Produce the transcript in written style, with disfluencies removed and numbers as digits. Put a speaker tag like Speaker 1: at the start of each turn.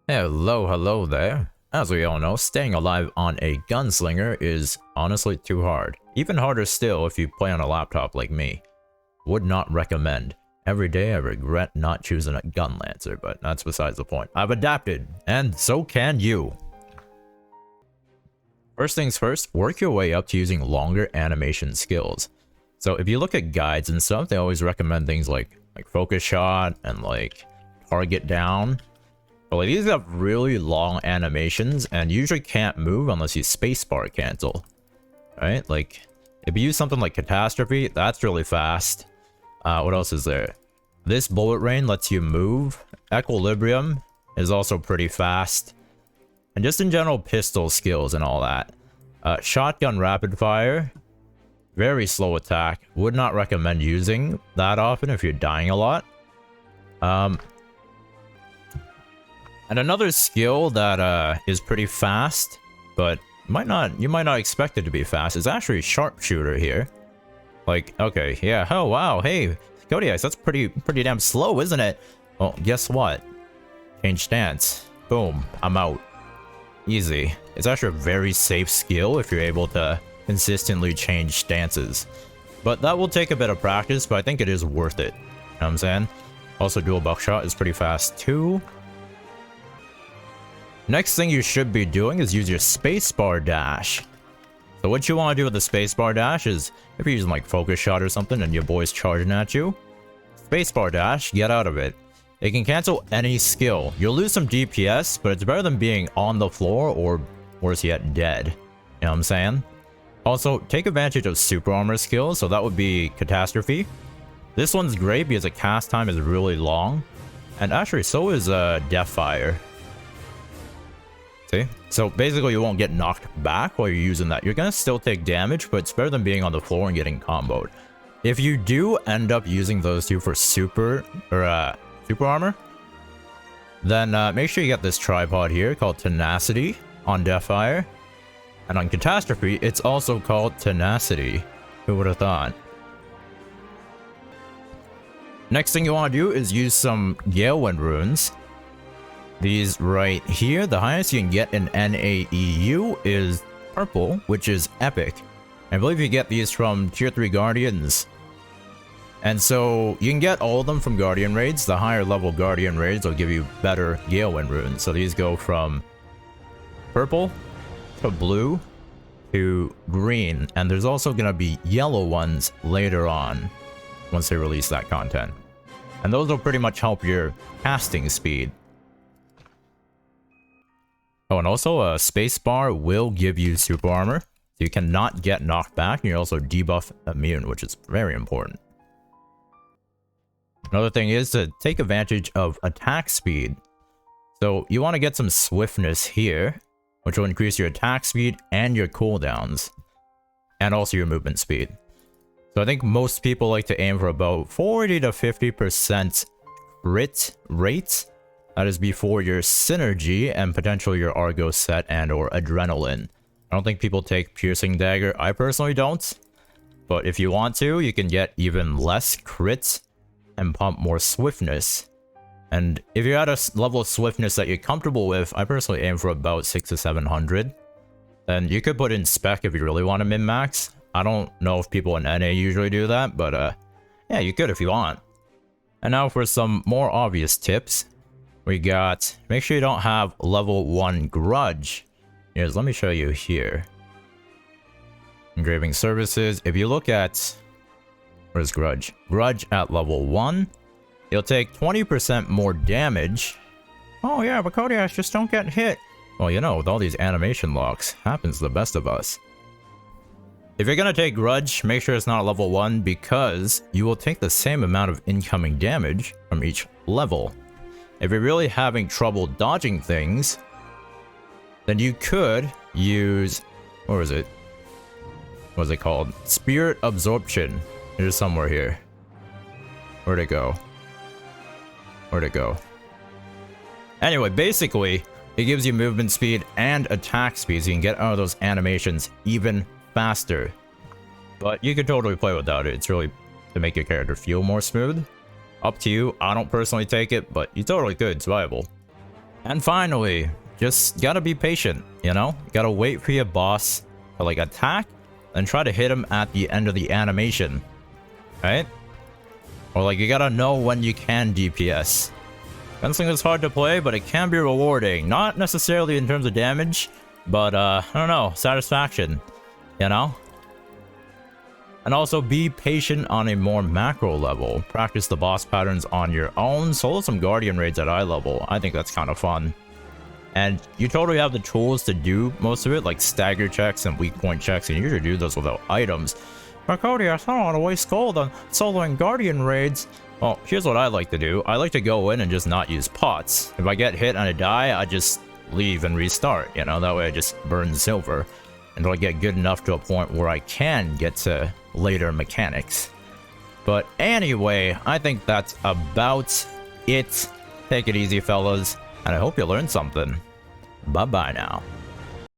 Speaker 1: Hello there. As we all know, staying alive on a Gunslinger is honestly too hard. Even harder still if you play on a laptop like me. Would not recommend. Every day I regret not choosing a gun lancer, but that's besides the point. I've adapted, and so can you. First things first, work your way up to using longer animation skills. So if you look at guides and stuff, they always recommend things like focus shot and like target down. But like, these have really long animations and usually can't move unless you spacebar cancel. Right? Like, if you use something like catastrophe, that's really fast. What else is there? This bullet rain lets you move. Equilibrium is also pretty fast. And just in general, pistol skills and all that. Shotgun rapid fire. Very slow attack. Would not recommend using that often if you're dying a lot. And another skill that is pretty fast, but you might not expect it to be fast, is actually Sharpshooter here. Like, okay, yeah, oh wow, hey, Cody Ice, that's pretty damn slow, isn't it? Well, guess what? Change stance. Boom, I'm out. Easy. It's actually a very safe skill if you're able to consistently change stances. But that will take a bit of practice, but I think it is worth it. You know what I'm saying? Also, dual buckshot is pretty fast too. Next thing you should be doing is use your Spacebar Dash. So what you want to do with the Spacebar Dash is, if you're using like focus shot or something and your boy's charging at you, Spacebar Dash, get out of it. It can cancel any skill. You'll lose some DPS, but it's better than being on the floor or worse yet, dead. You know what I'm saying? Also, take advantage of super armor skills, so that would be Catastrophe. This one's great because the cast time is really long. And actually, so is Deathfire. See? So basically, you won't get knocked back while you're using that. You're gonna still take damage, but it's better than being on the floor and getting comboed. If you do end up using those two for super armor, then make sure you get this tripod here called Tenacity on Deathfire. And on Catastrophe, it's also called Tenacity. Who would have thought? Next thing you want to do is use some Gale Wind runes. These right here, the highest you can get in NAEU is purple, which is epic. I believe you get these from tier 3 Guardians. And so you can get all of them from Guardian raids. The higher level Guardian raids will give you better Gale Wind runes. So these go from purple to blue to green. And there's also going to be yellow ones later on once they release that content. And those will pretty much help your casting speed. Oh, and also a spacebar will give you super armor. So you cannot get knocked back, and you're also debuff immune, which is very important. Another thing is to take advantage of attack speed. So you want to get some swiftness here, which will increase your attack speed and your cooldowns, and also your movement speed. So I think most people like to aim for about 40 to 50% crit rate. That is before your synergy and potentially your Argo set and or adrenaline. I don't think people take piercing dagger. I personally don't. But if you want to, you can get even less crits and pump more swiftness. And if you're at a level of swiftness that you're comfortable with, I personally aim for about 600 to 700. Then you could put in spec if you really want to min-max. I don't know if people in NA usually do that, but yeah, you could if you want. And now for some more obvious tips. We got, make sure you don't have level 1 Grudge. Here's, let me show you here. Engraving services. If you look at, where's Grudge? Grudge at level 1, you'll take 20% more damage. Oh yeah, but Kodiaks just don't get hit. Well, you know, with all these animation locks, happens to the best of us. If you're gonna take Grudge, make sure it's not level 1 because you will take the same amount of incoming damage from each level. If you're really having trouble dodging things, then you could use, what was it? What was it called? Spirit Absorption. It is somewhere here. Where'd it go? Where'd it go? Anyway, basically, it gives you movement speed and attack speed, so you can get out of those animations even faster. But you can totally play without it. It's really to make your character feel more smooth. Up to you. I don't personally take it, but you totally could. It's viable. And finally, just gotta be patient, you know? Gotta wait for your boss to like attack, and try to hit him at the end of the animation, right? Or like you gotta know when you can DPS. Gunslinger is hard to play, but it can be rewarding. Not necessarily in terms of damage, but I don't know, satisfaction, you know? And also be patient on a more macro level. Practice the boss patterns on your own. Solo some Guardian raids at eye level. I think that's kind of fun. And you totally have the tools to do most of it, like stagger checks and weak point checks, and you usually do those without items. But Cody, I don't want to waste gold on soloing Guardian raids. Well, here's what I like to do. I like to go in and just not use pots. If I get hit and I die, I just leave and restart, you know? That way I just burn silver until I get good enough to a point where I can get to later mechanics. But anyway, I think that's about it. Take it easy, fellas. And I hope you learned something. Bye-bye now.